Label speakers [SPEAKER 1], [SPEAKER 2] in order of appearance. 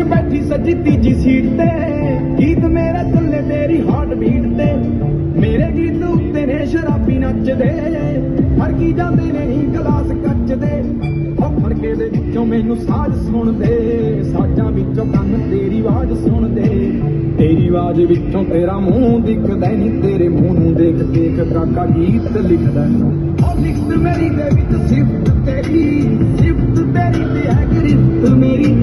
[SPEAKER 1] बैठी सजी तीजी सीट ते गीत मेरे चले तेरी हार्ट बीट ते मेरे गीत उत्ते ने शराबी नचदे फड़की जाते ने गलास कचदे फड़के दे विचों मैनू साज सुनदे साजां विचों कंन तेरी आवाज सुनदे तेरी आवाज विचों तेरा मुंह दिखदा नहीं तेरे मुंह नूं देख देख काका गीत लिखदा लिखत मेरी दे विच सिफत तेरी ते है गिरफ्त मेरी